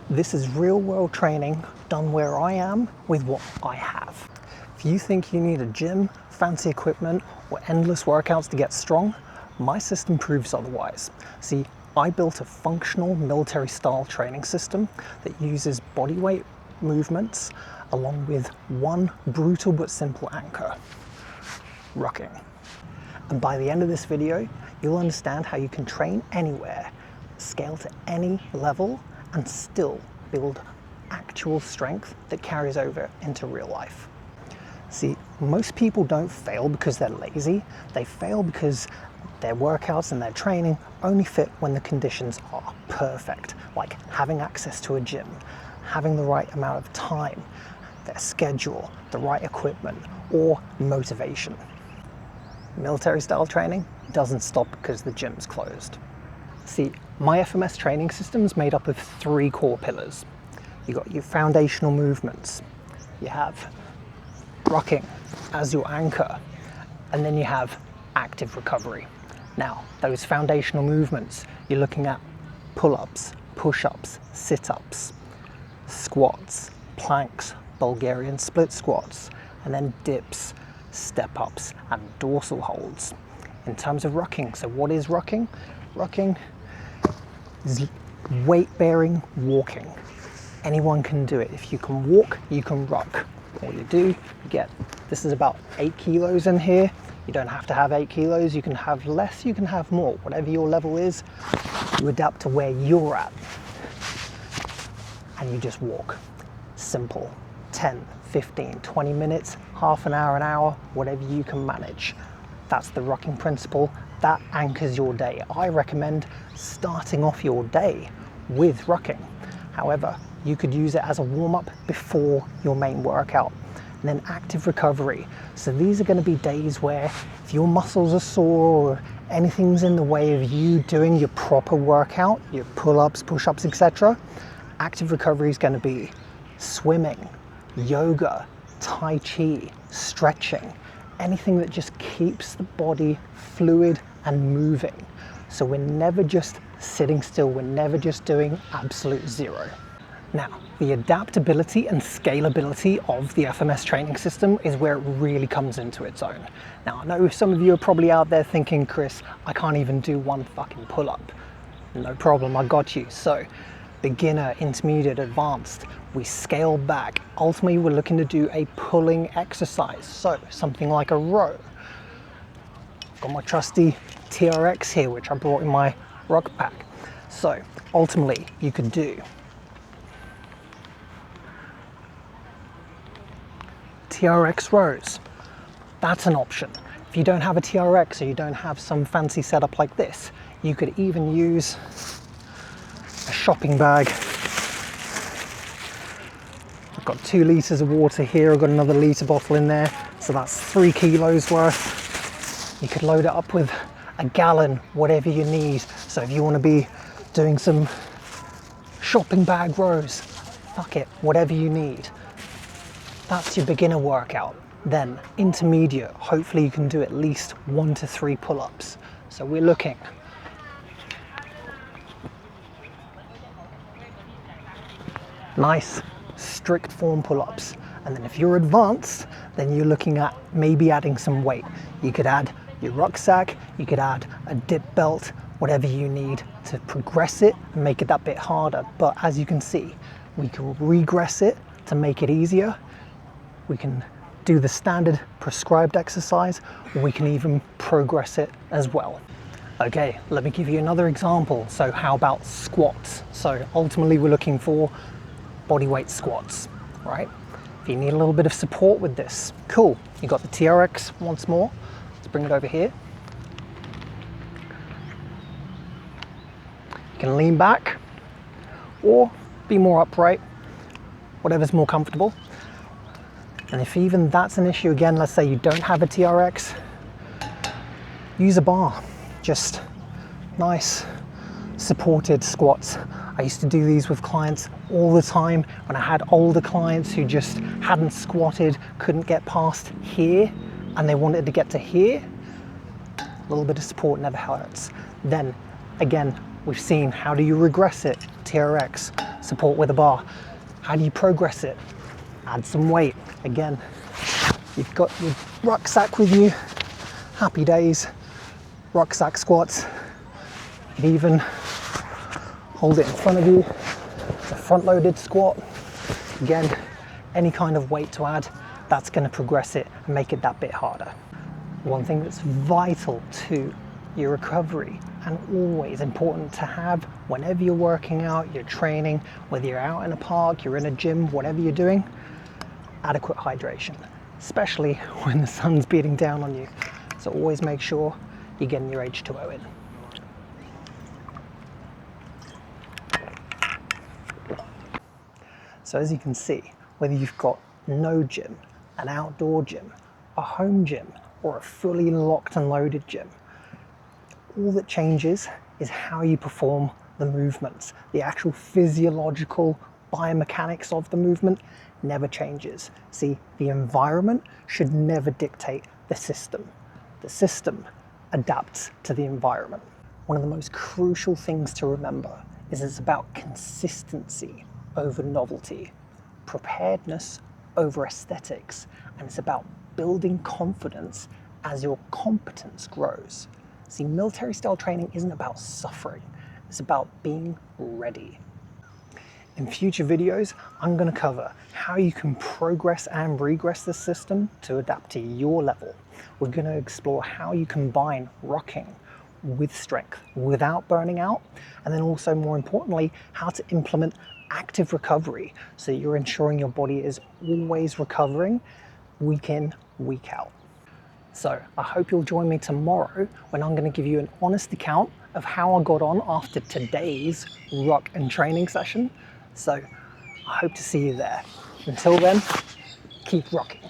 This is real world training done where I am with what I have. If you think you need a gym, fancy equipment, or endless workouts to get strong, my system proves otherwise. See, I built a functional military style training system that uses body weight movements along with one brutal but simple anchor, rucking. And by the end of this video, you'll understand how you can train anywhere, scale to any level, and still build actual strength that carries over into real life. See, most people don't fail because they're lazy. They fail because their workouts and their training only fit when the conditions are perfect, like having access to a gym, having the right amount of time, their schedule, the right equipment, or motivation. Military style training doesn't stop because the gym's closed. See, my FMS training system is made up of 3 core pillars. You got your foundational movements, you have rucking as your anchor, and then you have active recovery. Now, those foundational movements, you're looking at pull-ups, push-ups, sit-ups, squats, planks, Bulgarian split squats, and then dips, step-ups, and dorsal holds. In terms of rucking, so what is rucking? Rucking is weight-bearing walking. Anyone can do it. If you can walk, you can ruck. All you do, you get, this is about 8 kilos in here. You don't have to have 8 kilos. You can have less, you can have more. Whatever your level is, you adapt to where you're at. And you just walk. Simple. 10, 15, 20 minutes, half an hour, whatever you can manage. That's the rucking principle. That anchors your day. I recommend starting off your day with rucking. However, you could use it as a warm-up before your main workout. And then active recovery. So these are going to be days where if your muscles are sore or anything's in the way of you doing your proper workout, your pull-ups, push-ups, etc., active recovery is going to be swimming, yoga, tai chi, stretching, anything that just keeps the body fluid and moving. So we're never just sitting still, we're never just doing absolute zero. Now, the adaptability and scalability of the FMS training system is where it really comes into its own. Now, I know some of you are probably out there thinking, Chris, I can't even do one fucking pull-up. No problem, I got you. So, beginner, intermediate, advanced, we scale back. Ultimately, we're looking to do a pulling exercise. So, something like a row. I've got my trusty TRX here, which I brought in my ruck pack. So, ultimately, you could do TRX rows. That's an option. If you don't have a TRX or you don't have some fancy setup like this, you could even use a shopping bag. I've got 2 litres of water here, I've got another litre bottle in there, so that's 3 kilos worth. You could load it up with a gallon, whatever you need. So if you want to be doing some shopping bag rows, fuck it, whatever you need. That's your beginner workout. Then intermediate, hopefully you can do at least 1 to 3 pull-ups. So we're looking nice strict form pull-ups. And then if you're advanced, then you're looking at maybe adding some weight. You could add your rucksack, you could add a dip belt, whatever you need to progress it and make it that bit harder. But as you can see, we can regress it to make it easier. We can do the standard prescribed exercise, or we can even progress it as well. Okay, let me give you another example. So how about squats? So ultimately we're looking for body weight squats, right? If you need a little bit of support with this, cool. You got the TRX once more. Let's bring it over here. You can lean back or be more upright, whatever's more comfortable. And if even that's an issue, again, let's say you don't have a TRX, use a bar. Just nice supported squats. I used to do these with clients all the time when I had older clients who just hadn't squatted, couldn't get past here, and they wanted to get to here. A little bit of support never hurts. Then again, we've seen how do you regress it, TRX. support with a bar. How do you progress it? Add some weight. Again, you've got your rucksack with you, happy days, rucksack squats. You can even hold it in front of you. It's a front-loaded squat. Again, any kind of weight to add, that's going to progress it and make it that bit harder. One thing that's vital to your recovery and always important to have whenever you're working out, you're training, whether you're out in a park, you're in a gym, whatever you're doing, adequate hydration, especially when the sun's beating down on you. So always make sure you're getting your H2O in. So as you can see, whether you've got no gym, an outdoor gym, a home gym, or a fully locked and loaded gym, all that changes is how you perform the movements. The actual physiological biomechanics of the movement never changes. See, the environment should never dictate the system. The system adapts to the environment. One of the most crucial things to remember is it's about consistency over novelty, preparedness over aesthetics, and it's about building confidence as your competence grows. See, military style training isn't about suffering, it's about being ready. In future videos, I'm going to cover how you can progress and regress the system to adapt to your level. We're going to explore how you combine rucking with strength without burning out, and then also, more importantly, how to implement active recovery so you're ensuring your body is always recovering week in, week out. So I hope you'll join me tomorrow when I'm going to give you an honest account of how I got on after today's ruck and training session. So I hope to see you there. Until then, keep rocking.